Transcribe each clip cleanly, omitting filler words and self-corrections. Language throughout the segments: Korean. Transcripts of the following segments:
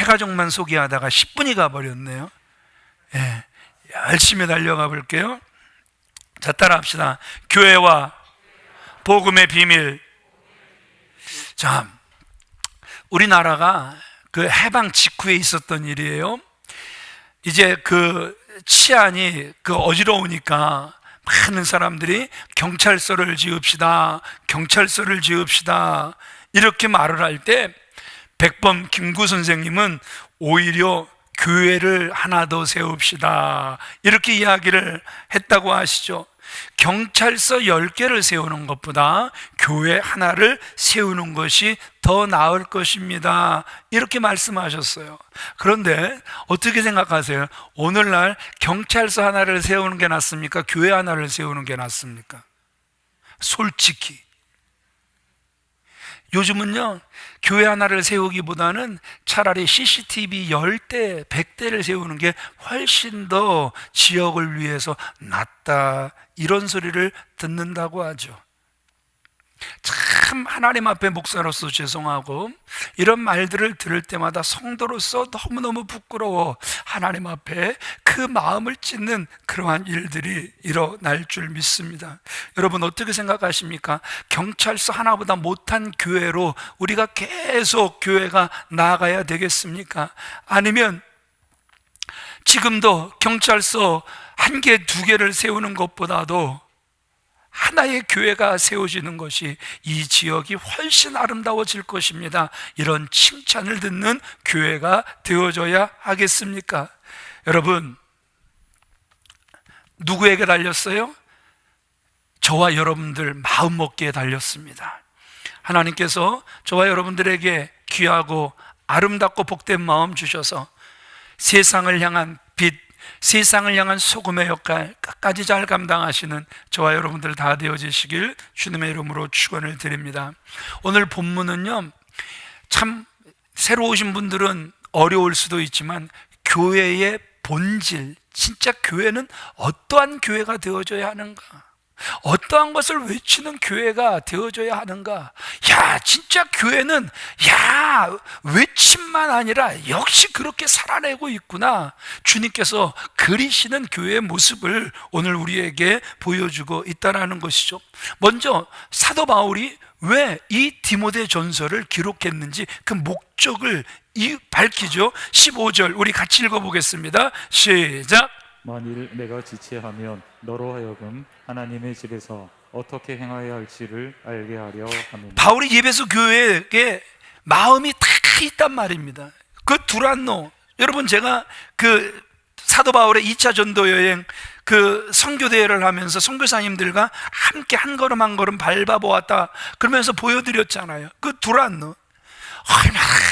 세 가족만 소개하다가 10분이 가버렸네요. 예, 열심히 달려가 볼게요. 자, 따라합시다. 교회와 복음의 비밀. 자, 우리나라가 그 해방 직후에 있었던 일이에요. 이제 그 치안이 어지러우니까 많은 사람들이 경찰서를 지읍시다, 경찰서를 지읍시다, 이렇게 말을 할 때 백범 김구 선생님은 오히려 교회를 하나 더 세웁시다, 이렇게 이야기를 했다고 하시죠. 경찰서 10개를 세우는 것보다 교회 하나를 세우는 것이 더 나을 것입니다, 이렇게 말씀하셨어요. 그런데 어떻게 생각하세요? 오늘날 경찰서 하나를 세우는 게 낫습니까? 교회 하나를 세우는 게 낫습니까? 솔직히 요즘은요, 교회 하나를 세우기보다는 차라리 CCTV 10대, 100대를 세우는 게 훨씬 더 지역을 위해서 낫다, 이런 소리를 듣는다고 하죠. 참 하나님 앞에 목사로서 죄송하고, 이런 말들을 들을 때마다 성도로서 너무너무 부끄러워. 하나님 앞에 그 마음을 찢는 그러한 일들이 일어날 줄 믿습니다. 여러분 어떻게 생각하십니까? 경찰서 하나보다 못한 교회로 우리가 계속 교회가 나아가야 되겠습니까? 아니면 지금도 경찰서 1개, 2개를 세우는 것보다도 하나의 교회가 세워지는 것이 이 지역이 훨씬 아름다워질 것입니다, 이런 칭찬을 듣는 교회가 되어져야 하겠습니까? 여러분, 누구에게 달렸어요? 저와 여러분들 마음먹기에 달렸습니다. 하나님께서 저와 여러분들에게 귀하고 아름답고 복된 마음 주셔서 세상을 향한 빛, 세상을 향한 소금의 역할 끝까지 잘 감당하시는 저와 여러분들 다 되어지시길 주님의 이름으로 축원을 드립니다. 오늘 본문은요, 참 새로 오신 분들은 어려울 수도 있지만 교회의 본질, 진짜 교회는 어떠한 교회가 되어져야 하는가, 어떠한 것을 외치는 교회가 되어져야 하는가. 야, 진짜 교회는 외침만 아니라 역시 그렇게 살아내고 있구나. 주님께서 그리시는 교회의 모습을 오늘 우리에게 보여주고 있다는 것이죠. 먼저 사도 바울이 왜 이 디모데 전서를 기록했는지 그 목적을 밝히죠. 15절 우리 같이 읽어보겠습니다. 시작. 만일 내가 지체하면 너로 하여금 하나님의 집에서 어떻게 행하여야 할지를 알게 하려 함이니라. 바울이 예배소 교회에게 마음이 다 있단 말입니다. 그 두란노, 여러분 제가 그 사도 바울의 2차 전도 여행 그 선교대회를 하면서 선교사님들과 함께 한 걸음 한 걸음 밟아보았다 그러면서 보여드렸잖아요. 그 두란노, 얼마나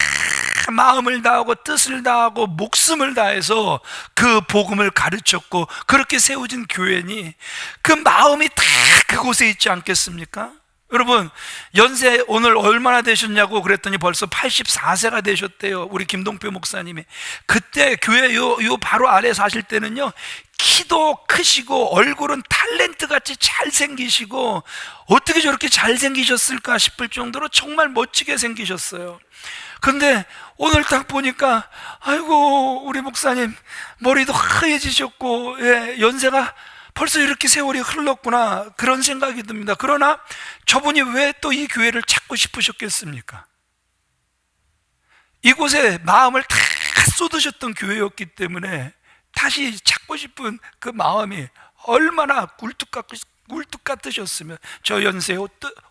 마음을 다하고 뜻을 다하고 목숨을 다해서 그 복음을 가르쳤고 그렇게 세워진 교회니 그 마음이 다 그곳에 있지 않겠습니까? 여러분 연세 오늘 얼마나 되셨냐고 그랬더니 벌써 84세가 되셨대요, 우리 김동표 목사님이. 그때 교회 요 바로 아래 사실 때는요, 키도 크시고 얼굴은 탤런트같이 잘생기시고 어떻게 저렇게 잘생기셨을까 싶을 정도로 정말 멋지게 생기셨어요. 근데 오늘 딱 보니까 아이고 우리 목사님 머리도 하얘지셨고, 연세가 벌써 이렇게 세월이 흘렀구나, 그런 생각이 듭니다. 그러나 저분이 왜 또 이 교회를 찾고 싶으셨겠습니까? 이곳에 마음을 다 쏟으셨던 교회였기 때문에 다시 찾고 싶은 그 마음이 얼마나 굴뚝 같으셨으면 저 연세에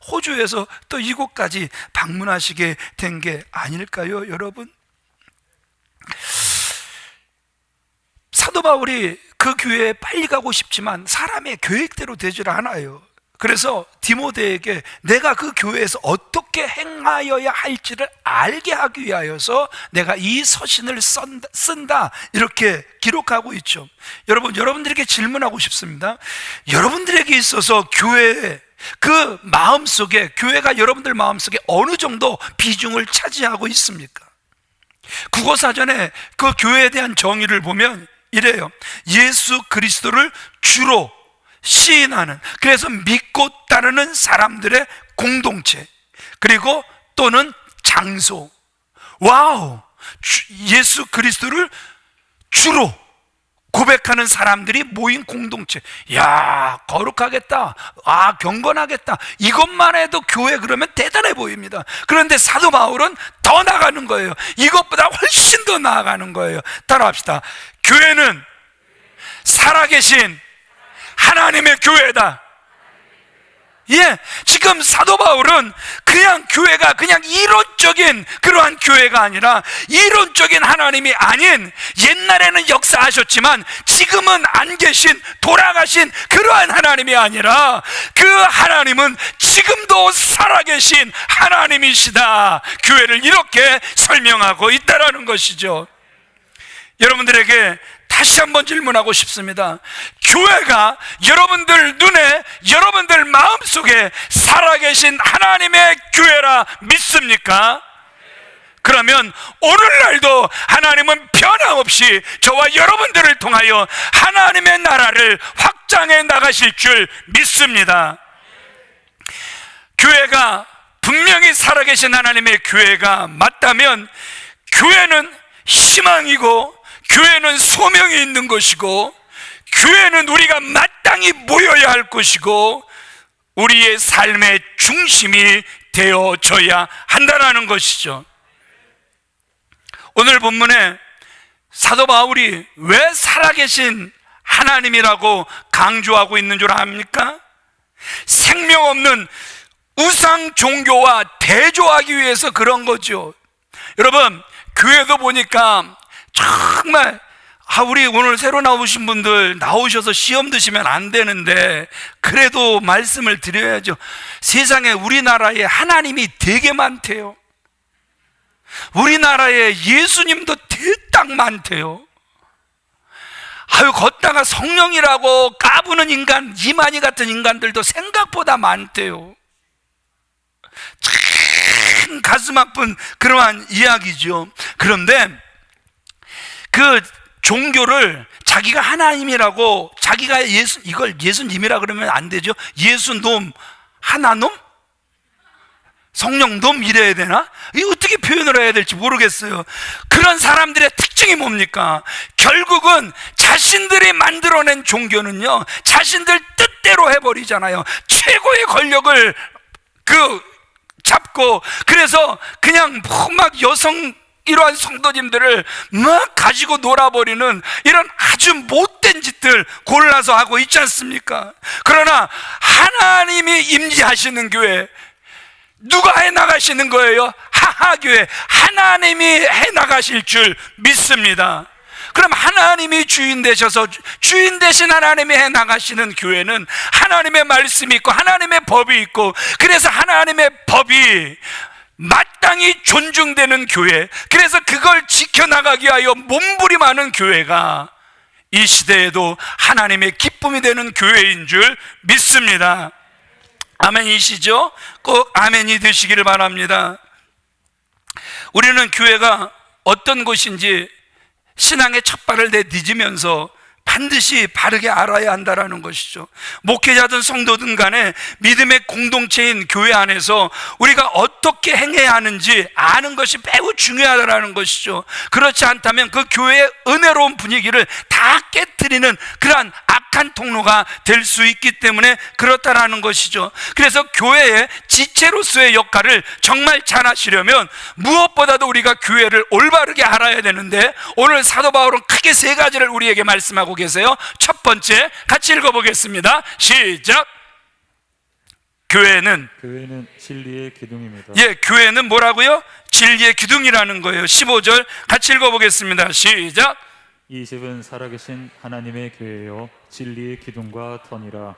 호주에서 또 이곳까지 방문하시게 된 게 아닐까요, 여러분? 사도 바울이 그 교회에 빨리 가고 싶지만 사람의 계획대로 되질 않아요. 그래서 디모데에게 내가 그 교회에서 어떻게 행하여야 할지를 알게 하기 위하여서 내가 이 서신을 쓴다, 이렇게 기록하고 있죠. 여러분, 여러분들에게 질문하고 싶습니다. 여러분들에게 있어서 교회에 그 마음속에, 교회가 여러분들 마음속에 어느 정도 비중을 차지하고 있습니까? 국어사전에 그 교회에 대한 정의를 보면 이래요. 예수 그리스도를 주로 시인하는, 그래서 믿고 따르는 사람들의 공동체, 그리고 또는 장소. 와우! 예수 그리스도를 주로 고백하는 사람들이 모인 공동체. 야, 거룩하겠다. 아, 경건하겠다. 이것만 해도 교회 그러면 대단해 보입니다. 그런데 사도 바울은 더 나아가는 거예요. 이것보다 훨씬 더 나아가는 거예요. 따라합시다. 교회는 살아계신 하나님의 교회다. 예, 지금 사도 바울은 그냥 교회가 그냥 이론적인 그러한 교회가 아니라 이론적인 하나님이 아닌, 옛날에는 역사하셨지만 지금은 안 계신 돌아가신 그러한 하나님이 아니라 그 하나님은 지금도 살아계신 하나님이시다. 교회를 이렇게 설명하고 있다라는 것이죠. 여러분들에게 다시 한번 질문하고 싶습니다. 교회가 여러분들 눈에, 여러분들 마음속에 살아계신 하나님의 교회라 믿습니까? 그러면 오늘날도 하나님은 변함없이 저와 여러분들을 통하여 하나님의 나라를 확장해 나가실 줄 믿습니다. 교회가 분명히 살아계신 하나님의 교회가 맞다면, 교회는 희망이고 교회는 소명이 있는 것이고, 교회는 우리가 마땅히 모여야 할 것이고, 우리의 삶의 중심이 되어져야 한다는 것이죠. 오늘 본문에 사도 바울이 왜 살아계신 하나님이라고 강조하고 있는 줄 압니까? 생명 없는 우상 종교와 대조하기 위해서 그런 거죠. 여러분, 교회도 보니까 정말, 우리 오늘 새로 나오신 분들 나오셔서 시험 드시면 안 되는데 그래도 말씀을 드려야죠. 세상에 우리나라에 하나님이 되게 많대요. 우리나라에 예수님도 대딱 많대요. 걷다가 성령이라고 까부는 인간, 이만희 같은 인간들도 생각보다 많대요. 참 가슴 아픈 그러한 이야기죠. 그런데 그 종교를 자기가 하나님이라고, 자기가 이걸 예수님이라 그러면 안 되죠. 예수놈, 하나놈? 성령놈 이래야 되나? 이거 어떻게 표현을 해야 될지 모르겠어요. 그런 사람들의 특징이 뭡니까? 결국은 자신들이 만들어낸 종교는요, 자신들 뜻대로 해버리잖아요. 최고의 권력을 잡고, 그래서 그냥 막 여성 이러한 성도님들을 막 가지고 놀아버리는 이런 아주 못된 짓들 골라서 하고 있지 않습니까? 그러나 하나님이 임재하시는 교회, 누가 해나가시는 거예요? 하하교회, 하나님이 해나가실 줄 믿습니다. 그럼 하나님이 주인 되셔서, 주인 되신 하나님이 해나가시는 교회는 하나님의 말씀이 있고 하나님의 법이 있고, 그래서 하나님의 법이 마땅히 존중되는 교회, 그래서 그걸 지켜나가기 위하여 몸부림하는 교회가 이 시대에도 하나님의 기쁨이 되는 교회인 줄 믿습니다. 아멘이시죠? 꼭 아멘이 되시기를 바랍니다. 우리는 교회가 어떤 곳인지 신앙의 첫 발을 내딛으면서 반드시 바르게 알아야 한다는 것이죠. 목회자든 성도든 간에 믿음의 공동체인 교회 안에서 우리가 어떻게 행해야 하는지 아는 것이 매우 중요하다는 것이죠. 그렇지 않다면 그 교회의 은혜로운 분위기를 다 깨트리는 그러한 악한 통로가 될 수 있기 때문에 그렇다라는 것이죠. 그래서 교회의 지체로서의 역할을 정말 잘 하시려면 무엇보다도 우리가 교회를 올바르게 알아야 되는데, 오늘 사도 바울은 크게 세 가지를 우리에게 말씀하고 계세요. 첫 번째, 같이 읽어보겠습니다. 시작. 교회는 진리의 기둥입니다. 예, 교회는 뭐라고요? 진리의 기둥이라는 거예요. 15절 같이 읽어보겠습니다. 시작. 이 집은 살아계신 하나님의 교회요 진리의 기둥과 터니라.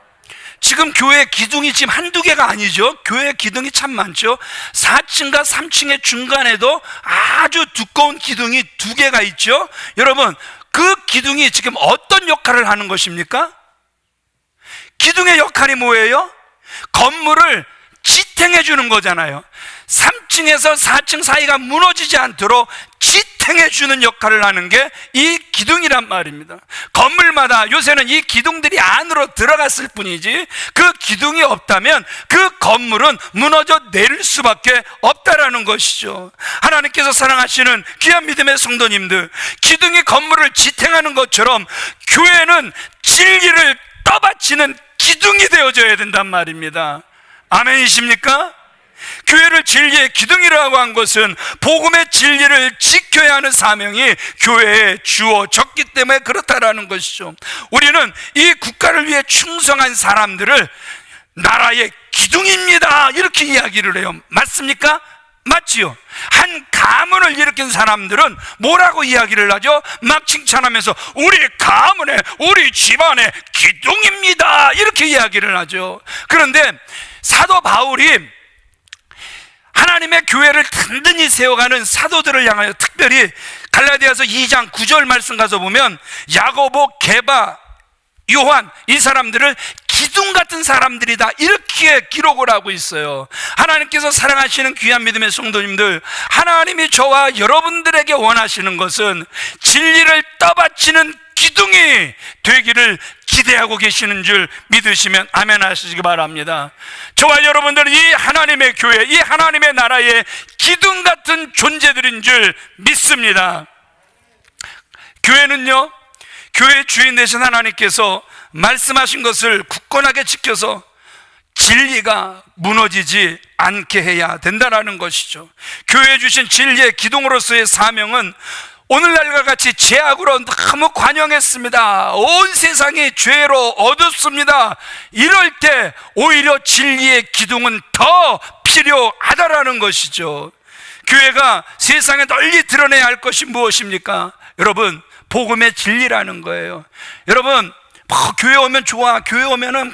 지금 교회 기둥이 지금 한두 개가 아니죠. 교회 기둥이 참 많죠. 4층과 3층의 중간에도 아주 두꺼운 기둥이 두 개가 있죠. 여러분, 그 기둥이 지금 어떤 역할을 하는 것입니까? 기둥의 역할이 뭐예요? 건물을 지탱해 주는 거잖아요. 3층에서 4층 사이가 무너지지 않도록 지탱해주는 역할을 하는 게 이 기둥이란 말입니다. 건물마다 요새는 이 기둥들이 안으로 들어갔을 뿐이지 그 기둥이 없다면 그 건물은 무너져 내릴 수밖에 없다라는 것이죠. 하나님께서 사랑하시는 귀한 믿음의 성도님들, 기둥이 건물을 지탱하는 것처럼 교회는 진리를 떠받치는 기둥이 되어져야 된단 말입니다. 아멘이십니까? 교회를 진리의 기둥이라고 한 것은 복음의 진리를 지켜야 하는 사명이 교회에 주어졌기 때문에 그렇다라는 것이죠. 우리는 이 국가를 위해 충성한 사람들을 나라의 기둥입니다 이렇게 이야기를 해요. 맞습니까? 맞지요? 한 가문을 일으킨 사람들은 뭐라고 이야기를 하죠? 막 칭찬하면서 우리 가문의, 우리 집안의 기둥입니다 이렇게 이야기를 하죠. 그런데 사도 바울이 하나님의 교회를 든든히 세워가는 사도들을 향하여 특별히 갈라디아서 2장 9절 말씀 가서 보면 야고보, 게바, 요한 이 사람들을 기둥 같은 사람들이다 이렇게 기록을 하고 있어요. 하나님께서 사랑하시는 귀한 믿음의 성도님들, 하나님이 저와 여러분들에게 원하시는 것은 진리를 떠받치는 기둥이 되기를 기대하고 계시는 줄 믿으시면 아멘 하시기 바랍니다. 저와 여러분들은 이 하나님의 교회, 이 하나님의 나라의 기둥 같은 존재들인 줄 믿습니다. 교회는요, 교회 주인 되신 하나님께서 말씀하신 것을 굳건하게 지켜서 진리가 무너지지 않게 해야 된다는 것이죠. 교회에 주신 진리의 기둥으로서의 사명은 오늘날과 같이 죄악으로 너무 관영했습니다. 온 세상이 죄로 어둡습니다. 이럴 때 오히려 진리의 기둥은 더 필요하다라는 것이죠. 교회가 세상에 널리 드러내야 할 것이 무엇입니까? 여러분, 복음의 진리라는 거예요. 여러분, 교회 오면 좋아. 교회 오면은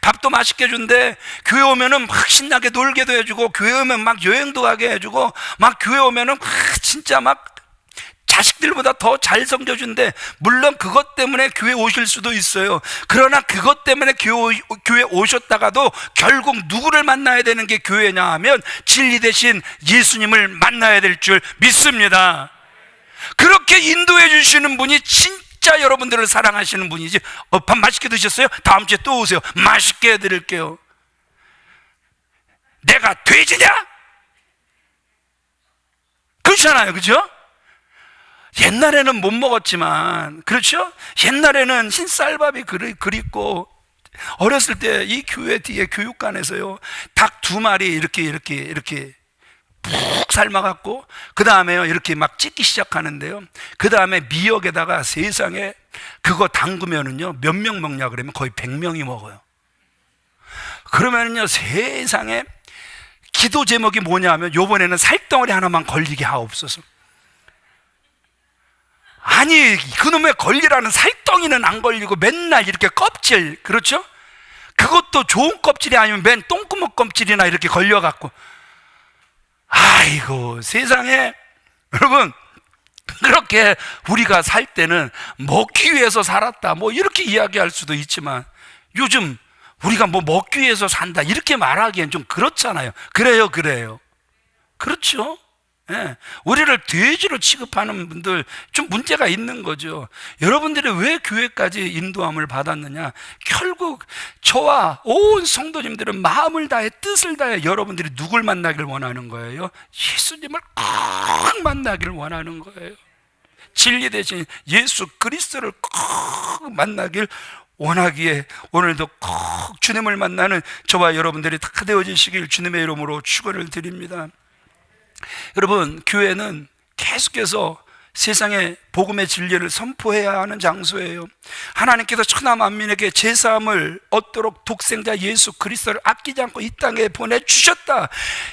밥도 맛있게 준대. 교회 오면은 막 신나게 놀게도 해주고, 교회 오면 막 여행도 가게 해주고, 막 교회 오면은 진짜 막 자식들보다 더 잘 섬겨준대. 물론 그것 때문에 교회 오실 수도 있어요. 그러나 그것 때문에 교회 오셨다가도 결국 누구를 만나야 되는 게 교회냐 하면 진리 대신 예수님을 만나야 될 줄 믿습니다. 그렇게 인도해 주시는 분이 진짜 여러분들을 사랑하시는 분이지. 밥 맛있게 드셨어요? 다음 주에 또 오세요. 맛있게 해드릴게요. 내가 돼지냐? 그렇잖아요, 그죠? 옛날에는 못 먹었지만, 그렇죠? 옛날에는 흰쌀밥이 그립고, 어렸을 때 이 교회 뒤에 교육관에서요, 닭 2마리 이렇게 푹 삶아갖고, 그 다음에요, 이렇게 막 찢기 시작하는데요. 그 다음에 미역에다가 세상에 그거 담그면은요, 몇 명 먹냐 그러면 거의 100명이 먹어요. 그러면은요, 세상에 기도 제목이 뭐냐 하면, 요번에는 살덩어리 하나만 걸리게 하옵소서. 아니, 그놈의 걸리라는 살덩이는 안 걸리고 맨날 이렇게 껍질, 그렇죠? 그것도 좋은 껍질이 아니면 맨 똥구멍 껍질이나 이렇게 걸려갖고, 아이고 세상에. 여러분, 그렇게 우리가 살 때는 먹기 위해서 살았다 뭐 이렇게 이야기할 수도 있지만, 요즘 우리가 뭐 먹기 위해서 산다 이렇게 말하기엔 좀 그렇잖아요. 그래요. 그렇죠? 예, 우리를 돼지로 취급하는 분들 좀 문제가 있는 거죠. 여러분들이 왜 교회까지 인도함을 받았느냐? 결국 저와 온 성도님들은 마음을 다해 뜻을 다해 여러분들이 누굴 만나길 원하는 거예요? 예수님을 꼭 만나길 원하는 거예요. 진리 대신 예수 그리스도를 꼭 만나길 원하기에 오늘도 꼭 주님을 만나는 저와 여러분들이 다 되어지시길 주님의 이름으로 축원을 드립니다. 여러분, 교회는 계속해서 세상에 복음의 진리를 선포해야 하는 장소예요. 하나님께서 천하 만민에게 제사함을 얻도록 독생자 예수 그리스도를 아끼지 않고 이 땅에 보내주셨다.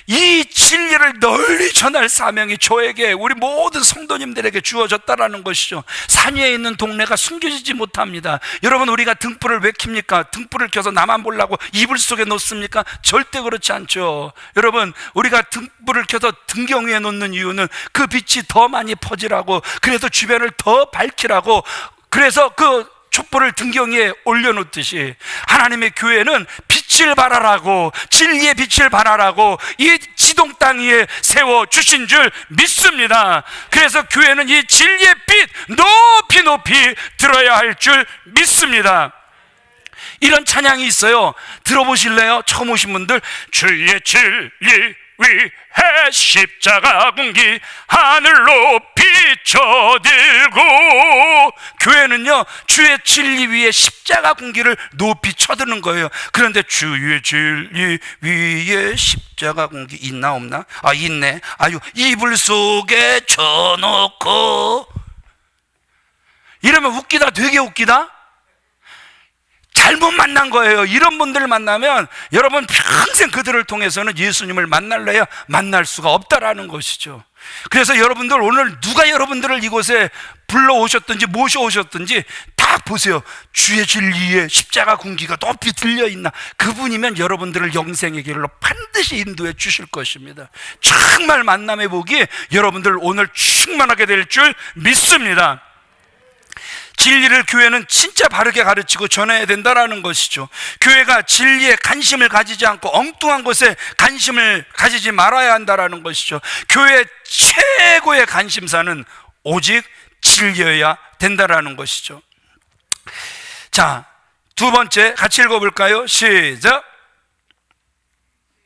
이 진리를 널리 전할 사명이 저에게, 우리 모든 성도님들에게 주어졌다라는 것이죠. 산 위에 있는 동네가 숨겨지지 못합니다. 여러분, 우리가 등불을 왜 켭니까? 등불을 켜서 나만 보려고 이불 속에 놓습니까? 절대 그렇지 않죠. 여러분, 우리가 등불을 켜서 등경 위에 놓는 이유는 그 빛이 더 많이 퍼지라고, 그래서 주변을 더 밝히라고, 그래서 그 촛불을 등경 위에 올려놓듯이 하나님의 교회는 빛을 발하라고, 진리의 빛을 발하라고, 이 기동 땅 위에 세워주신 줄 믿습니다. 그래서 교회는 이 진리의 빛 높이 높이 들어야 할 줄 믿습니다. 이런 찬양이 있어요. 들어보실래요? 처음 오신 분들. 주의 진리 위해 십자가 군기 하늘 높이 쳐들고. 교회는요, 주의 진리 위에 십자가 군기를 높이 쳐드는 거예요. 그런데 주의 진리 위에 십자가 군기 있나 없나? 아, 있네. 아유, 이불 속에 쳐놓고. 이러면 웃기다, 되게 웃기다. 잘못 만난 거예요. 이런 분들을 만나면 여러분 평생 그들을 통해서는 예수님을 만날래야 만날 수가 없다라는 것이죠. 그래서 여러분들 오늘 누가 여러분들을 이곳에 불러오셨든지 모셔오셨든지 딱 보세요. 주의 진리에 십자가 군기가 높이 들려있나. 그분이면 여러분들을 영생의 길로 반드시 인도해 주실 것입니다. 정말 만남의 복이 여러분들 오늘 충만하게 될 줄 믿습니다. 진리를 교회는 진짜 바르게 가르치고 전해야 된다라는 것이죠. 교회가 진리에 관심을 가지지 않고 엉뚱한 것에 관심을 가지지 말아야 한다라는 것이죠. 교회의 최고의 관심사는 오직 진리여야 된다라는 것이죠. 자, 두 번째 같이 읽어볼까요? 시작.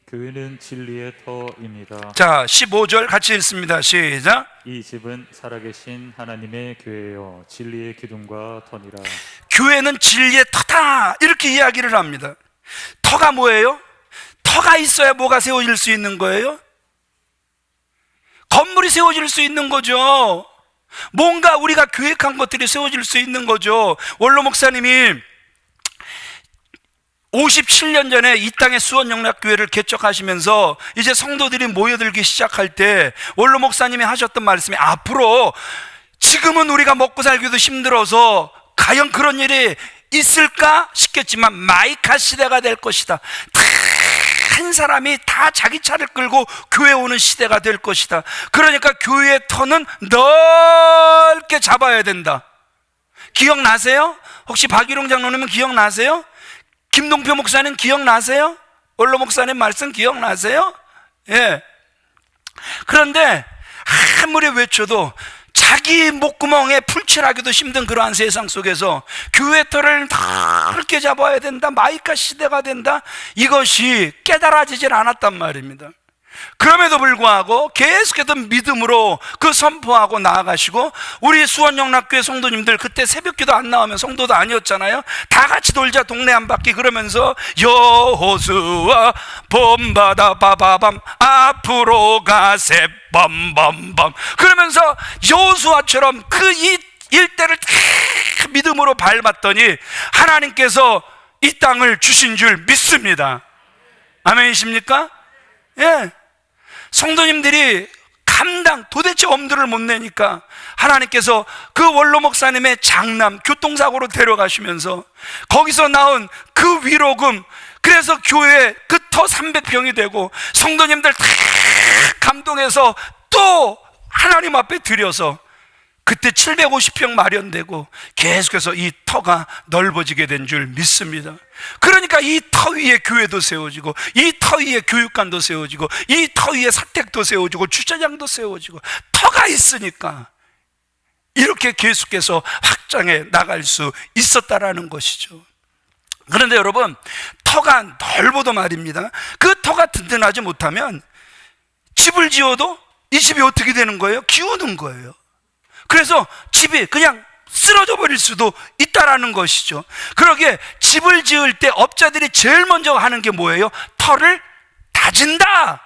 교회는 진리의 터입니다. 자, 15절 같이 읽습니다. 시작. 이 집은 살아계신 하나님의 교회요 진리의 기둥과 터니라. 교회는 진리의 터다, 이렇게 이야기를 합니다. 터가 뭐예요? 터가 있어야 뭐가 세워질 수 있는 거예요? 건물이 세워질 수 있는 거죠. 뭔가 우리가 계획한 것들이 세워질 수 있는 거죠. 원로 목사님이 57년 전에 이 땅의 수원영락교회를 개척하시면서 이제 성도들이 모여들기 시작할 때 원로 목사님이 하셨던 말씀이, 앞으로 지금은 우리가 먹고 살기도 힘들어서 과연 그런 일이 있을까 싶겠지만 마이카 시대가 될 것이다. 한 사람이 다 자기 차를 끌고 교회 오는 시대가 될 것이다. 그러니까 교회의 터는 넓게 잡아야 된다. 기억나세요? 혹시 박일용 장로님은 기억나세요? 김동표 목사님 기억나세요? 원로 목사님 말씀 기억나세요? 예. 그런데 아무리 외쳐도 자기 목구멍에 풀칠하기도 힘든 그러한 세상 속에서 교회 터를 넓게 잡아야 된다, 마이카 시대가 된다, 이것이 깨달아지질 않았단 말입니다. 그럼에도 불구하고 계속해서 믿음으로 그 선포하고 나아가시고, 우리 수원영락교회 성도님들 그때 새벽기도 안 나오면 성도도 아니었잖아요. 다 같이 돌자 동네 한 바퀴 그러면서 여호수아 봄바다 바바밤 앞으로 가세 밤밤밤 그러면서 여호수아처럼 그 이 일대를 믿음으로 밟았더니 하나님께서 이 땅을 주신 줄 믿습니다. 아멘이십니까? 예. 성도님들이 도대체 엄두를 못 내니까 하나님께서 그 원로 목사님의 장남 교통사고로 데려가시면서 거기서 나온 그 위로금, 그래서 교회 그 터 300평이 되고 성도님들 다 감동해서 또 하나님 앞에 드려서 그때 750평 마련되고 계속해서 이 터가 넓어지게 된 줄 믿습니다. 그러니까 이 터 위에 교회도 세워지고, 이 터 위에 교육관도 세워지고, 이 터 위에 사택도 세워지고, 주차장도 세워지고, 터가 있으니까 이렇게 계속해서 확장해 나갈 수 있었다라는 것이죠. 그런데 여러분, 터가 넓어도 말입니다, 그 터가 든든하지 못하면 집을 지어도 이 집이 어떻게 되는 거예요? 기우는 거예요. 그래서 집이 그냥 쓰러져 버릴 수도 있다라는 것이죠. 그러기에 집을 지을 때 업자들이 제일 먼저 하는 게 뭐예요? 터를 다진다.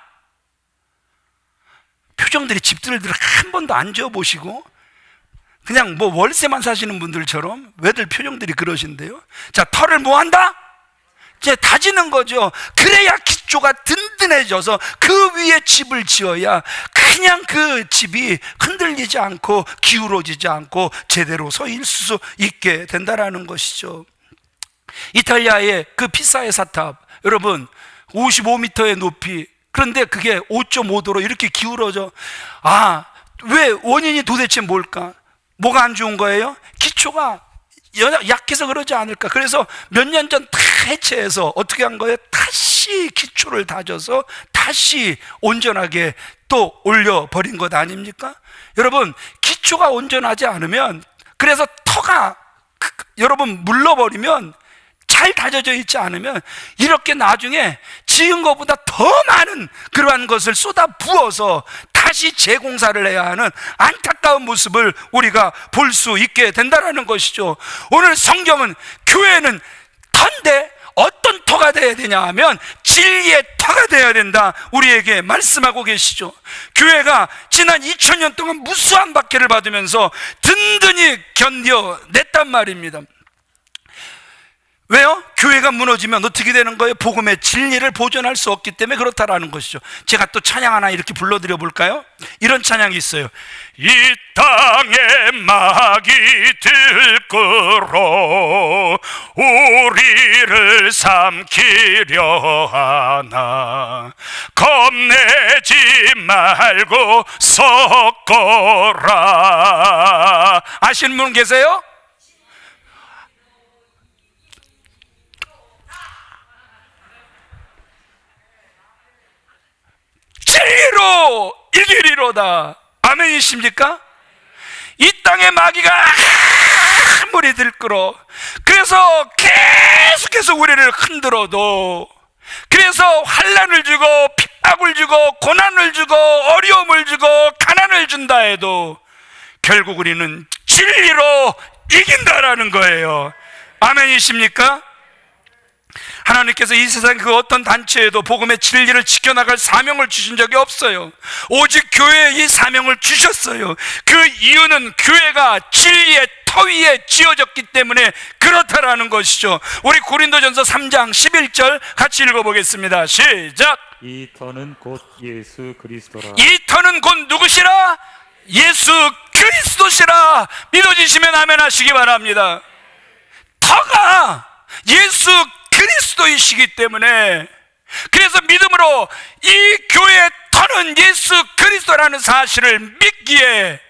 표정들이 집들을 한 번도 안 지어보시고 그냥 뭐 월세만 사시는 분들처럼 왜들 표정들이 그러신데요? 자, 터를 뭐 한다? 이제 다지는 거죠. 그래야 기초가 든든해져서 그 위에 집을 지어야 그냥 그 집이 흔들리지 않고 기울어지지 않고 제대로 서 있을 수 있게 된다라는 것이죠. 이탈리아의 그 피사의 사탑, 여러분 55m의 높이, 그런데 그게 5.5도로 이렇게 기울어져. 왜? 원인이 도대체 뭘까? 뭐가 안 좋은 거예요? 기초가 약해서 그러지 않을까? 그래서 몇 년 전 다 해체해서 어떻게 한 거예요? 다시 기초를 다져서 다시 온전하게 또 올려버린 것 아닙니까? 여러분, 기초가 온전하지 않으면, 그래서 터가 여러분 물러버리면, 잘 다져져 있지 않으면 이렇게 나중에 지은 것보다 더 많은 그러한 것을 쏟아 부어서 다시 재공사를 해야 하는 안타까운 모습을 우리가 볼 수 있게 된다는 것이죠. 오늘 성경은 교회는 터인데 어떤 터가 되어야 되냐 하면 진리의 터가 되어야 된다, 우리에게 말씀하고 계시죠. 교회가 지난 2000년 동안 무수한 박해를 받으면서 든든히 견뎌냈단 말입니다. 왜요? 교회가 무너지면 어떻게 되는 거예요? 복음의 진리를 보존할 수 없기 때문에 그렇다라는 것이죠. 제가 또 찬양 하나 이렇게 불러드려 볼까요? 이런 찬양이 있어요. 이 땅에 막이 들끓어 우리를 삼키려 하나 겁내지 말고 섰거라. 아시는 분 계세요? 진리로 이기리로다. 아멘이십니까? 이 땅에 마귀가 아무리 들끓어, 그래서 계속해서 우리를 흔들어도, 그래서 환난을 주고 핍박을 주고 고난을 주고 어려움을 주고 가난을 준다 해도 결국 우리는 진리로 이긴다라는 거예요. 아멘이십니까? 하나님께서 이 세상 그 어떤 단체에도 복음의 진리를 지켜나갈 사명을 주신 적이 없어요. 오직 교회에 이 사명을 주셨어요. 그 이유는 교회가 진리의 터 위에 지어졌기 때문에 그렇다라는 것이죠. 우리 고린도전서 3장 11절 같이 읽어보겠습니다. 시작. 이 터는 곧 예수 그리스도라. 이 터는 곧 누구시라? 예수 그리스도시라. 믿어지시면 아멘 하시기 바랍니다. 터가 예수 그리스도이시기 때문에, 그래서 믿음으로 이 교회의 터는 예수 그리스도라는 사실을 믿기에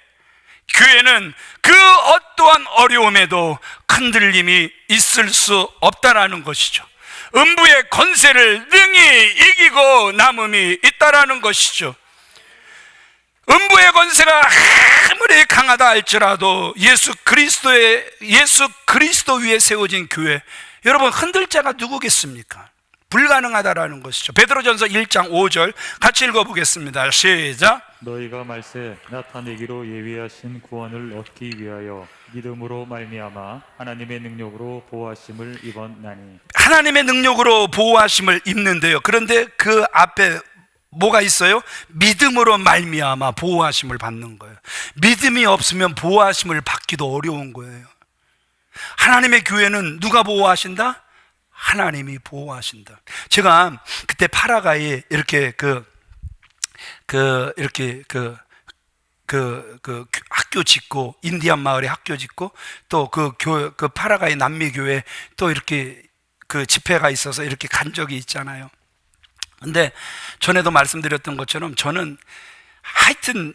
교회는 그 어떠한 어려움에도 흔들림이 있을 수 없다라는 것이죠. 음부의 권세를 능히 이기고 남음이 있다라는 것이죠. 음부의 권세가 아무리 강하다 할지라도 예수 그리스도 위에 세워진 교회, 여러분 흔들 자가 누구겠습니까? 불가능하다라는 것이죠. 베드로전서 1장 5절 같이 읽어보겠습니다. 시작. 너희가 말세 나타내기로 예비하신 구원을 얻기 위하여 믿음으로 말미암아 하나님의 능력으로 보호하심을 입었나니. 하나님의 능력으로 보호하심을 입는데요. 그런데 그 앞에 뭐가 있어요? 믿음으로 말미암아 보호하심을 받는 거예요. 믿음이 없으면 보호하심을 받기도 어려운 거예요. 하나님의 교회는 누가 보호하신다? 하나님이 보호하신다. 제가 그때 파라과이에 이렇게 학교 짓고, 인디안 마을에 학교 짓고, 또 그 파라과이 남미 교회 또 이렇게 그 집회가 있어서 이렇게 간 적이 있잖아요. 근데 전에도 말씀드렸던 것처럼 저는 하여튼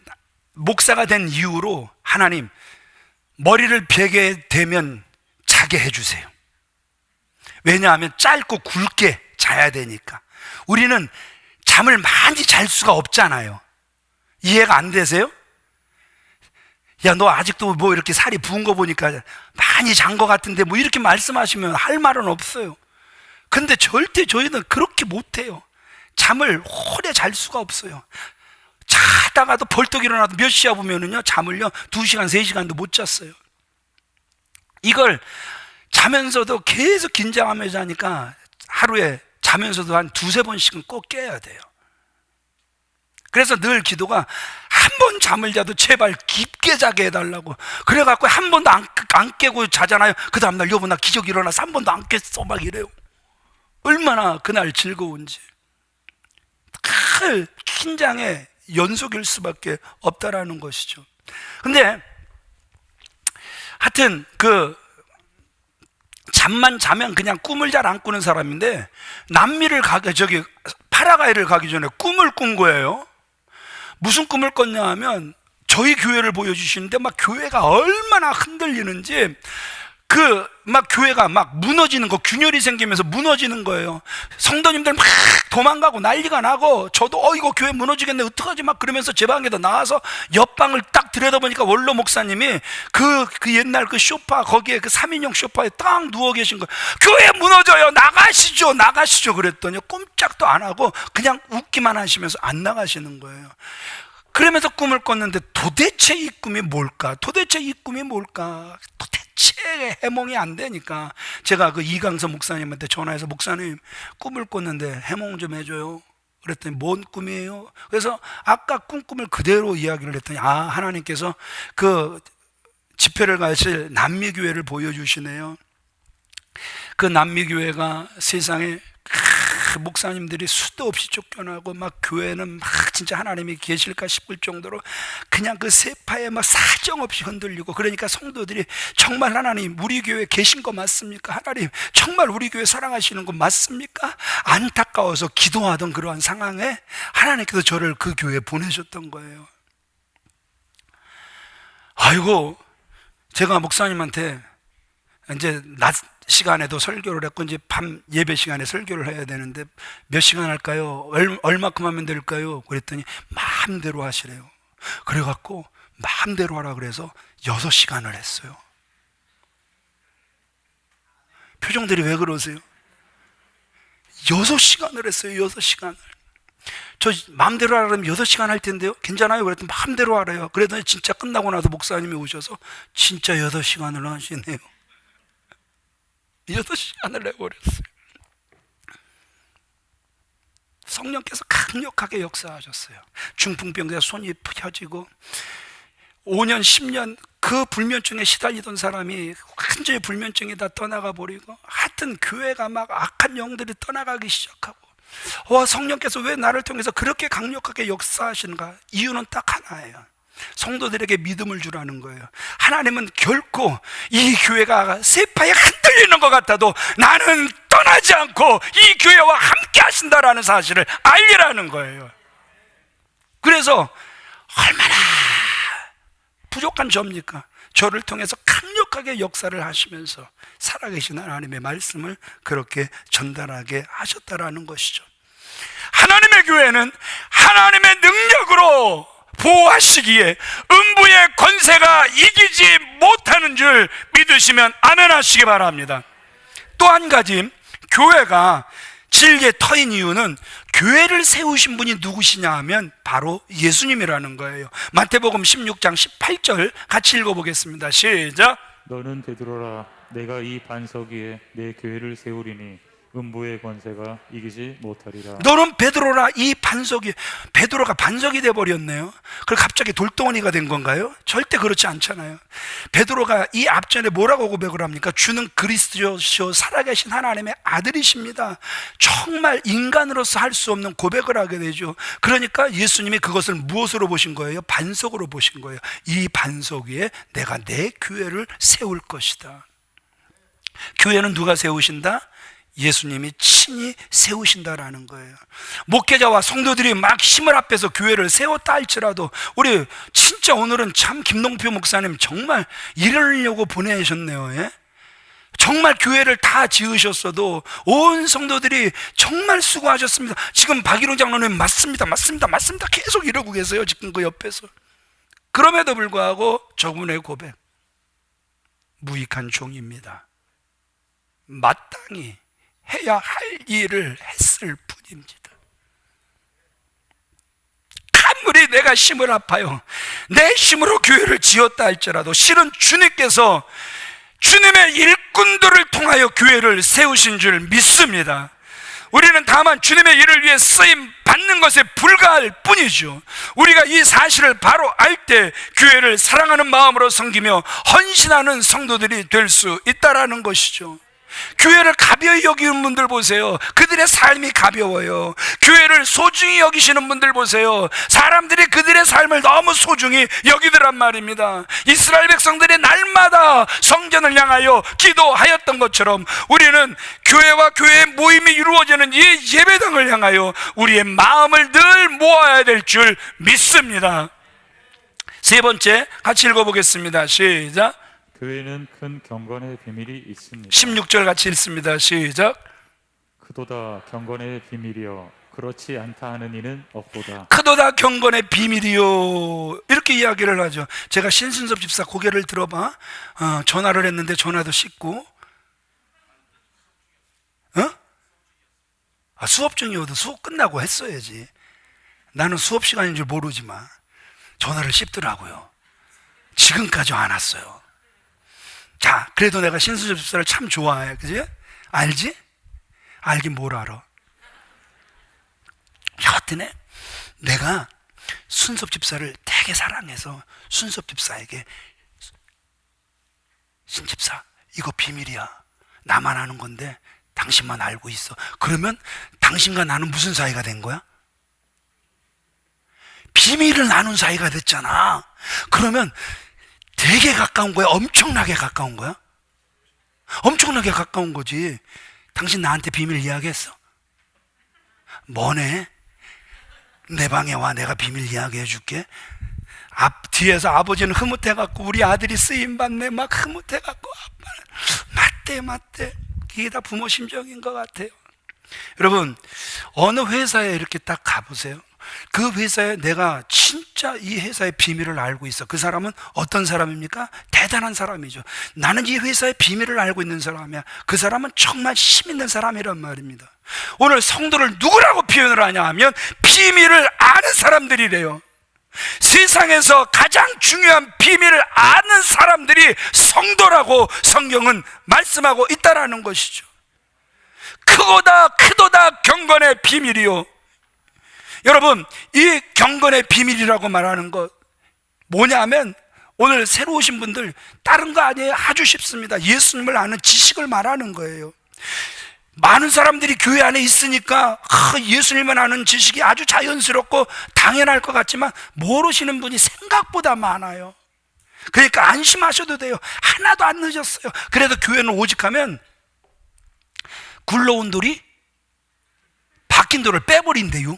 목사가 된 이후로 하나님, 머리를 베게 되면 자게 해주세요. 왜냐하면 짧고 굵게 자야 되니까. 우리는 잠을 많이 잘 수가 없잖아요. 이해가 안 되세요? 야, 너 아직도 뭐 이렇게 살이 부은 거 보니까 많이 잔 거 같은데 뭐 이렇게 말씀하시면 할 말은 없어요. 근데 절대 저희는 그렇게 못해요. 잠을 오래 잘 수가 없어요. 자다가도 벌떡 일어나도 몇 시야 보면은요, 잠을요 2시간 3시간도 못 잤어요. 이걸 자면서도 계속 긴장하면서 자니까 하루에 자면서도 한 2-3번씩은 꼭 깨야 돼요. 그래서 늘 기도가 한 번 잠을 자도 제발 깊게 자게 해달라고. 그래갖고 한 번도 안 깨고 자잖아요. 그 다음날 여보 나 기적 일어나서 한 번도 안 깼어 막 이래요. 얼마나 그날 즐거운지. 큰 긴장의 연속일 수밖에 없다라는 것이죠. 근데 하여튼 잠만 자면 그냥 꿈을 잘 안 꾸는 사람인데, 남미를 파라과이를 가기 전에 꿈을 꾼 거예요. 무슨 꿈을 꿨냐 하면 저희 교회를 보여주시는데 막 교회가 얼마나 흔들리는지, 막 교회가 막 무너지는 거, 균열이 생기면서 무너지는 거예요. 성도님들 막 도망가고 난리가 나고, 저도 이거 교회 무너지겠네, 어떡하지, 막 그러면서 제 방에도 나와서 옆방을 딱 들여다보니까 원로 목사님이 그 옛날 그 소파, 거기에 그 3인용 소파에 딱 누워 계신 거예요. 교회 무너져요, 나가시죠 그랬더니 꼼짝도 안 하고 그냥 웃기만 하시면서 안 나가시는 거예요. 그러면서 꿈을 꿨는데 도대체 이 꿈이 뭘까? 도대체 해몽이 안 되니까 제가 그 이강서 목사님한테 전화해서, 목사님 꿈을 꿨는데 해몽 좀 해줘요. 그랬더니 뭔 꿈이에요? 그래서 아까 꿈을 그대로 이야기를 했더니, 하나님께서 그 집회를 가실 남미교회를 보여주시네요. 그 남미교회가 세상에 목사님들이 수도 없이 쫓겨나고, 막 교회는 막 진짜 하나님이 계실까 싶을 정도로 그냥 그 세파에 막 사정없이 흔들리고, 그러니까 성도들이 정말 하나님 우리 교회 계신 거 맞습니까? 하나님 정말 우리 교회 사랑하시는 거 맞습니까? 안타까워서 기도하던 그러한 상황에 하나님께서 저를 그 교회에 보내셨던 거예요. 아이고, 제가 목사님한테 이제 낮 시간에도 설교를 했고, 이제 밤 예배 시간에 설교를 해야 되는데 몇 시간 할까요? 얼마큼 하면 될까요? 그랬더니 마음대로 하시래요. 그래갖고 마음대로 하라 그래서 6시간을 했어요. 표정들이 왜 그러세요? 6시간을 했어요. 6시간을. 저 마음대로 하라 그러면 6시간 할 텐데요, 괜찮아요? 그랬더니 마음대로 하래요. 그랬더니 진짜 끝나고 나서 목사님이 오셔서 진짜 8시간을 하시네요. 8시간을 내버렸어요. 성령께서 강력하게 역사하셨어요. 중풍병자 손이 펴지고 5년 10년 그 불면증에 시달리던 사람이 완전히 불면증이 다 떠나가 버리고, 하여튼 교회가 막 악한 영들이 떠나가기 시작하고, 성령께서 왜 나를 통해서 그렇게 강력하게 역사하시는가? 이유는 딱 하나예요. 성도들에게 믿음을 주라는 거예요. 하나님은 결코 이 교회가 세파에 흔들리는 것 같아도 나는 떠나지 않고 이 교회와 함께 하신다라는 사실을 알리라는 거예요. 그래서 얼마나 부족한 저입니까? 저를 통해서 강력하게 역사를 하시면서 살아계신 하나님의 말씀을 그렇게 전달하게 하셨다라는 것이죠. 하나님의 교회는 하나님의 능력으로 보호하시기에 음부의 권세가 이기지 못하는 줄 믿으시면 아멘 하시기 바랍니다. 또 한 가지, 교회가 질게 터인 이유는 교회를 세우신 분이 누구시냐 하면 바로 예수님이라는 거예요. 마태복음 16장 18절 같이 읽어보겠습니다. 시작. 너는 베드로라, 내가 이 반석 위에 내 교회를 세우리니 음부의 권세가 이기지 못하리라. 너는 베드로라, 이 반석이, 베드로가 반석이 돼버렸네요. 그리고 갑자기 돌덩어리가 된 건가요? 절대 그렇지 않잖아요. 베드로가 이 앞전에 뭐라고 고백을 합니까? 주는 그리스도시요 살아계신 하나님의 아들이십니다. 정말 인간으로서 할 수 없는 고백을 하게 되죠. 그러니까 예수님이 그것을 무엇으로 보신 거예요? 반석으로 보신 거예요. 이 반석 위에 내가 내 교회를 세울 것이다. 교회는 누가 세우신다? 예수님이 친히 세우신다라는 거예요. 목회자와 성도들이 막 힘을 합해서 교회를 세웠다 할지라도, 우리 진짜 오늘은 참 김동표 목사님 정말 이러려고 보내셨네요. 예? 정말 교회를 다 지으셨어도 온 성도들이 정말 수고하셨습니다. 지금 박일홍 장로님 맞습니다 계속 이러고 계세요. 지금 그 옆에서. 그럼에도 불구하고 저분의 고백, 무익한 종입니다. 마땅히 해야 할 일을 했을 뿐입니다. 아무리 내가 힘을 아파요, 내 힘으로 교회를 지었다 할지라도 실은 주님께서 주님의 일꾼들을 통하여 교회를 세우신 줄 믿습니다. 우리는 다만 주님의 일을 위해 쓰임 받는 것에 불과할 뿐이죠. 우리가 이 사실을 바로 알 때 교회를 사랑하는 마음으로 섬기며 헌신하는 성도들이 될 수 있다라는 것이죠. 교회를 가벼이 여기는 분들 보세요. 그들의 삶이 가벼워요. 교회를 소중히 여기시는 분들 보세요. 사람들이 그들의 삶을 너무 소중히 여기더란 말입니다. 이스라엘 백성들이 날마다 성전을 향하여 기도하였던 것처럼 우리는 교회와 교회의 모임이 이루어지는 이 예배당을 향하여 우리의 마음을 늘 모아야 될 줄 믿습니다. 세 번째 같이 읽어보겠습니다. 시작. 교회는 큰 경건의 비밀이 있습니다. 16절 같이 읽습니다. 시작. 그도다 경건의 비밀이여 그렇지 않다 하는 이는 없도다. 크도다 경건의 비밀이요, 이렇게 이야기를 하죠. 제가 신순섭 집사 고개를 들어봐. 전화를 했는데 전화도 씻고. 수업 중이어도 수업 끝나고 했어야지. 나는 수업 시간인 줄 모르지만 전화를 씹더라고요. 지금까지 안 왔어요. 자, 그래도 내가 신순섭 집사를 참 좋아해. 그지? 알지? 알긴 뭘 알아. 여하튼에 내가 순섭 집사를 되게 사랑해서 순섭 집사에게, 신 집사 이거 비밀이야, 나만 아는 건데 당신만 알고 있어. 그러면 당신과 나는 무슨 사이가 된 거야? 비밀을 나눈 사이가 됐잖아. 그러면 되게 가까운 거야? 엄청나게 가까운 거야? 엄청나게 가까운 거지. 당신 나한테 비밀 이야기했어? 뭐네? 내 방에 와, 내가 비밀 이야기해 줄게. 뒤에서 아버지는 흐뭇해갖고 우리 아들이 쓰임받네 막 흐뭇해갖고 아빠는 맞대. 이게 다 부모 심정인 것 같아요. 여러분, 어느 회사에 이렇게 딱 가보세요. 그 회사에 내가 진짜 이 회사의 비밀을 알고 있어. 그 사람은 어떤 사람입니까? 대단한 사람이죠. 나는 이 회사의 비밀을 알고 있는 사람이야. 그 사람은 정말 힘 있는 사람이란 말입니다. 오늘 성도를 누구라고 표현을 하냐 하면 비밀을 아는 사람들이래요. 세상에서 가장 중요한 비밀을 아는 사람들이 성도라고 성경은 말씀하고 있다라는 것이죠. 크도다 경건의 비밀이요. 여러분, 이 경건의 비밀이라고 말하는 것 뭐냐면, 오늘 새로 오신 분들 다른 거 아니에요. 아주 쉽습니다. 예수님을 아는 지식을 말하는 거예요. 많은 사람들이 교회 안에 있으니까 예수님만 아는 지식이 아주 자연스럽고 당연할 것 같지만 모르시는 분이 생각보다 많아요. 그러니까 안심하셔도 돼요. 하나도 안 늦었어요. 그래도 교회는 오직하면 굴러온 돌이 박힌 돌을 빼버린대요.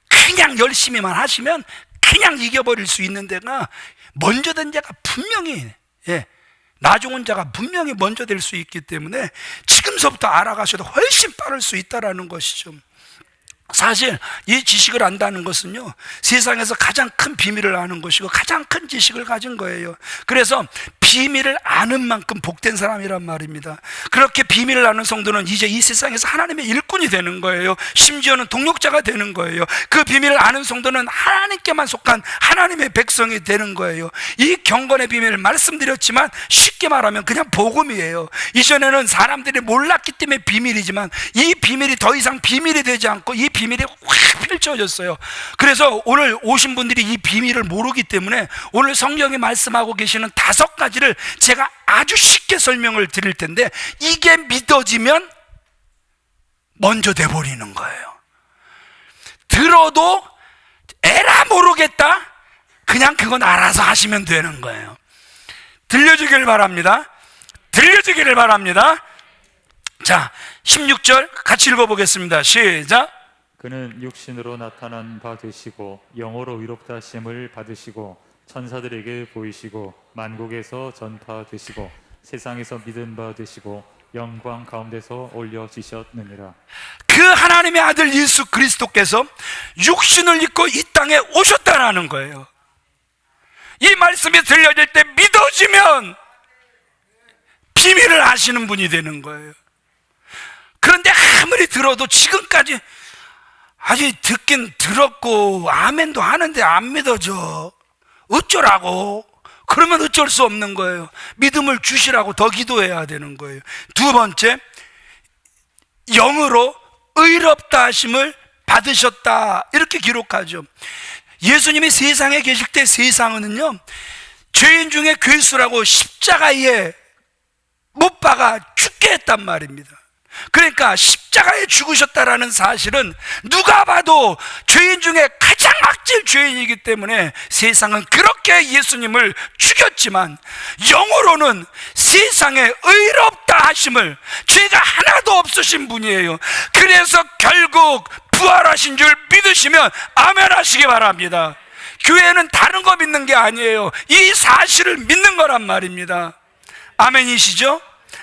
그냥 열심히만 하시면 그냥 이겨버릴 수 있는 데가, 먼저 된 자가 분명히, 나중은 자가 분명히 먼저 될 수 있기 때문에 지금서부터 알아가셔도 훨씬 빠를 수 있다는 것이죠. 사실 이 지식을 안다는 것은요, 세상에서 가장 큰 비밀을 아는 것이고 가장 큰 지식을 가진 거예요. 그래서 비밀을 아는 만큼 복된 사람이란 말입니다. 그렇게 비밀을 아는 성도는 이제 이 세상에서 하나님의 일꾼이 되는 거예요. 심지어는 동역자가 되는 거예요. 그 비밀을 아는 성도는 하나님께만 속한 하나님의 백성이 되는 거예요. 이 경건의 비밀을 말씀드렸지만 쉽게 말하면 그냥 복음이에요. 이전에는 사람들이 몰랐기 때문에 비밀이지만 이 비밀이 더 이상 비밀이 되지 않고 이 비밀이 확 펼쳐졌어요. 그래서 오늘 오신 분들이 이 비밀을 모르기 때문에 오늘 성경이 말씀하고 계시는 5가지를 제가 아주 쉽게 설명을 드릴 텐데, 이게 믿어지면 먼저 돼버리는 거예요. 들어도 에라 모르겠다, 그냥 그건 알아서 하시면 되는 거예요. 들려주기를 바랍니다. 들려주기를 바랍니다. 자, 16절 같이 읽어보겠습니다. 시작. 그는 육신으로 나타난 바 되시고 영어로 위롭다 하심을 받으시고 천사들에게 보이시고 만국에서 전파되시고 세상에서 믿은 바 되시고 영광 가운데서 올려지셨느니라. 그 하나님의 아들 예수 그리스도께서 육신을 입고 이 땅에 오셨다라는 거예요. 이 말씀이 들려질 때 믿어지면 비밀을 아시는 분이 되는 거예요. 그런데 아무리 들어도 지금까지 아직 듣긴 들었고 아멘도 하는데 안 믿어져. 어쩌라고? 그러면 어쩔 수 없는 거예요. 믿음을 주시라고 더 기도해야 되는 거예요. 2번째, 영으로 의롭다 하심을 받으셨다, 이렇게 기록하죠. 예수님이 세상에 계실 때 세상은요, 죄인 중에 괴수라고 십자가에 못 박아 죽게 했단 말입니다. 그러니까 십자가에 죽으셨다라는 사실은 누가 봐도 죄인 중에 가장 악질 죄인이기 때문에 세상은 그렇게 예수님을 죽였지만, 영으로는 세상에 의롭다 하심을, 죄가 하나도 없으신 분이에요. 그래서 결국 부활하신 줄 믿으시면 아멘 하시기 바랍니다. 교회는 다른 거 믿는 게 아니에요. 이 사실을 믿는 거란 말입니다. 아멘이시죠?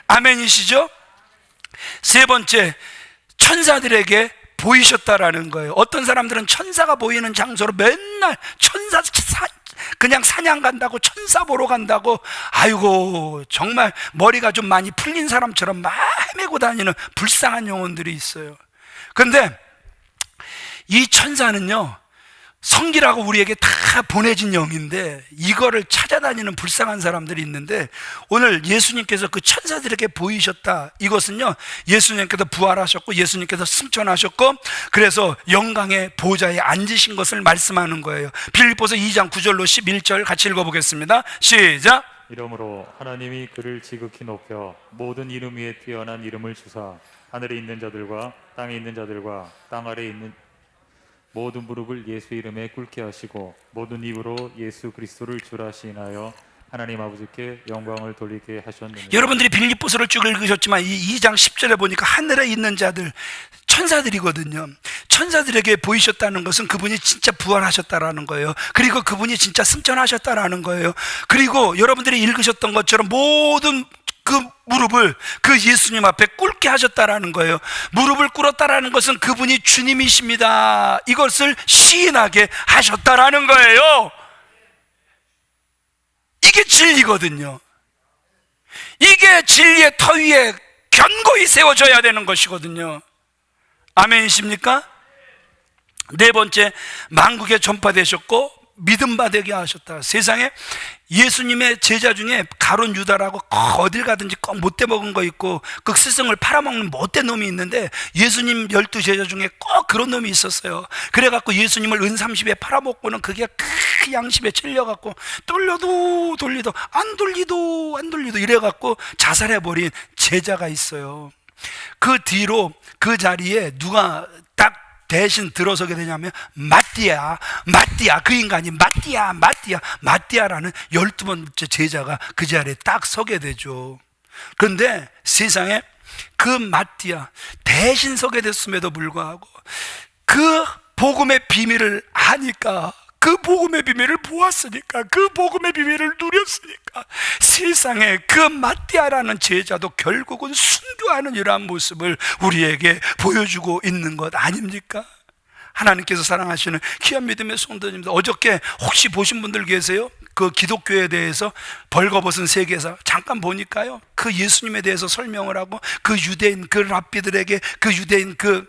아멘이시죠? 세 번째, 천사들에게 보이셨다라는 거예요. 어떤 사람들은 천사가 보이는 장소로 맨날 그냥 사냥 간다고, 천사 보러 간다고, 아이고 정말 머리가 좀 많이 풀린 사람처럼 막 헤매고 다니는 불쌍한 영혼들이 있어요. 그런데 이 천사는요, 성기라고 우리에게 다 보내진 영인데 이거를 찾아다니는 불쌍한 사람들이 있는데, 오늘 예수님께서 그 천사들에게 보이셨다, 이것은요, 예수님께서 부활하셨고 예수님께서 승천하셨고 그래서 영광의 보좌에 앉으신 것을 말씀하는 거예요. 빌립보서 2장 9절로 11절 같이 읽어보겠습니다. 시작. 이러므로 하나님이 그를 지극히 높여 모든 이름 위에 뛰어난 이름을 주사 하늘에 있는 자들과 땅에 있는 자들과 땅 아래에 있는 모든 무릎을 예수 이름에 꿇게 하시고 모든 입으로 예수 그리스도를 주라 시인하여 하나님 아버지께 영광을 돌리게 하셨느니라. 여러분들이 빌립보서를 쭉 읽으셨지만 이 2장 10절에 보니까 하늘에 있는 자들, 천사들이거든요. 천사들에게 보이셨다는 것은 그분이 진짜 부활하셨다라는 거예요. 그리고 그분이 진짜 승천하셨다라는 거예요. 그리고 여러분들이 읽으셨던 것처럼 모든 그 무릎을 그 예수님 앞에 꿇게 하셨다라는 거예요. 무릎을 꿇었다라는 것은 그분이 주님이십니다, 이것을 시인하게 하셨다라는 거예요. 이게 진리거든요. 이게 진리의 터 위에 견고히 세워져야 되는 것이거든요. 아멘이십니까? 네 번째, 만국에 전파되셨고 믿음 받게 하셨다. 세상에 예수님의 제자 중에 가룟 유다라고 어딜 가든지 꼭 못돼 먹은 거 있고 그 스승을 팔아먹는 못된 놈이 있는데, 예수님 12 제자 중에 꼭 그런 놈이 있었어요. 그래갖고 예수님을 은 30에 팔아먹고는 그게 그 양심에 찔려갖고 돌려도 안 돌리도 이래갖고 자살해버린 제자가 있어요. 그 뒤로 그 자리에 누가 딱 대신 들어서게 되냐면 마띠아, 그 인간이 마띠아라는 12번째 제자가 그 자리에 딱 서게 되죠. 그런데 세상에 그 마띠아 대신 서게 됐음에도 불구하고 그 복음의 비밀을 아니까, 그 복음의 비밀을 보았으니까, 그 복음의 비밀을 누렸으니까 세상에 그 마띠아라는 제자도 결국은 순교하는 이러한 모습을 우리에게 보여주고 있는 것 아닙니까? 하나님께서 사랑하시는 귀한 믿음의 성도님들, 어저께 혹시 보신 분들 계세요? 그 기독교에 대해서 벌거벗은 세계사 잠깐 보니까요, 그 예수님에 대해서 설명을 하고 그 유대인 그 랍비들에게, 그 유대인 그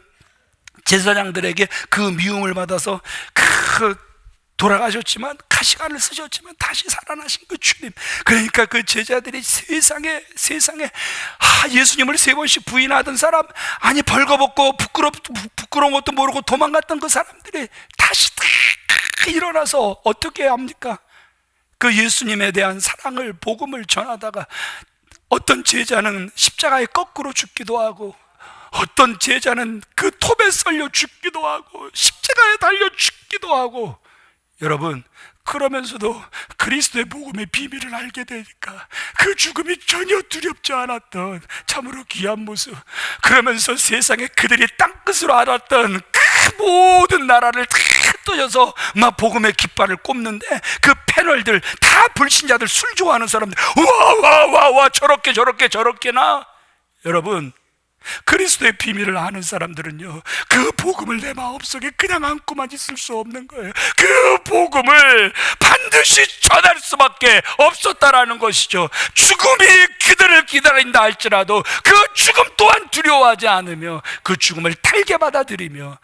제사장들에게 그 미움을 받아서 돌아가셨지만 가시관을 쓰셨지만 다시 살아나신 그 주님, 그러니까 그 제자들이 세상에 예수님을 3번씩 부인하던 사람, 아니 벌거벗고 부끄러운 것도 모르고 도망갔던 그 사람들이 다시 다 일어나서 어떻게 합니까? 그 예수님에 대한 사랑을, 복음을 전하다가 어떤 제자는 십자가에 거꾸로 죽기도 하고, 어떤 제자는 그 톱에 썰려 죽기도 하고, 십자가에 달려 죽기도 하고, 여러분, 그러면서도 그리스도의 복음의 비밀을 알게 되니까 그 죽음이 전혀 두렵지 않았던 참으로 귀한 모습, 그러면서 세상에 그들이 땅끝으로 알았던 그 모든 나라를 다 떠져서 막 복음의 깃발을 꼽는데, 그 패널들 다 불신자들, 술 좋아하는 사람들, 와 저렇게나. 여러분, 그리스도의 비밀을 아는 사람들은요, 그 복음을 내 마음속에 그냥 안고만 있을 수 없는 거예요. 그 복음을 반드시 전할 수밖에 없었다라는 것이죠. 죽음이 그들을 기다린다 할지라도 그 죽음 또한 두려워하지 않으며 그 죽음을 달게 받아들이며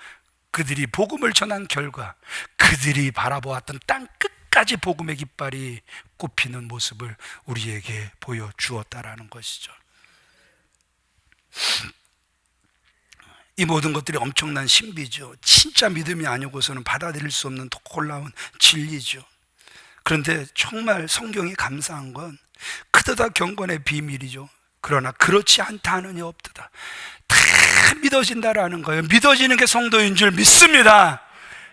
그들이 복음을 전한 결과 그들이 바라보았던 땅 끝까지 복음의 깃발이 꼽히는 모습을 우리에게 보여주었다라는 것이죠. 이 모든 것들이 엄청난 신비죠. 진짜 믿음이 아니고서는 받아들일 수 없는 놀라운 진리죠. 그런데 정말 성경이 감사한 건 크도다 경건의 비밀이죠. 그러나 그렇지 않다 하느니 없도다. 다 믿어진다라는 거예요. 믿어지는 게 성도인 줄 믿습니다.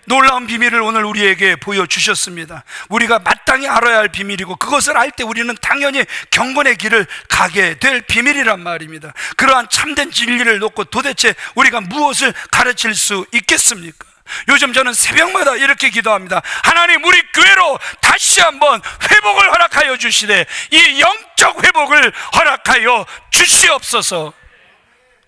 놀라운 비밀을 오늘 우리에게 보여주셨습니다. 우리가 마땅히 알아야 할 비밀이고, 그것을 알 때 우리는 당연히 경건의 길을 가게 될 비밀이란 말입니다. 그러한 참된 진리를 놓고 도대체 우리가 무엇을 가르칠 수 있겠습니까? 요즘 저는 새벽마다 이렇게 기도합니다. 하나님, 우리 교회로 다시 한번 회복을 허락하여 주시되 이 영적 회복을 허락하여 주시옵소서.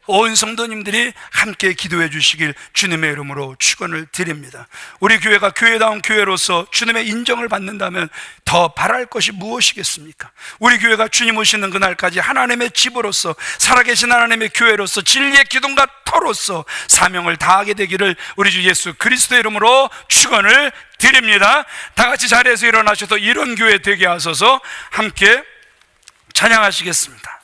온 성도님들이 함께 기도해 주시길 주님의 이름으로 축원을 드립니다. 우리 교회가 교회다운 교회로서 주님의 인정을 받는다면 더 바랄 것이 무엇이겠습니까? 우리 교회가 주님 오시는 그날까지 하나님의 집으로서, 살아계신 하나님의 교회로서, 진리의 기둥과 터로서 사명을 다하게 되기를 우리 주 예수 그리스도의 이름으로 축원을 드립니다. 다 같이 자리에서 일어나셔서 이런 교회 되게 하소서. 함께 찬양하시겠습니다.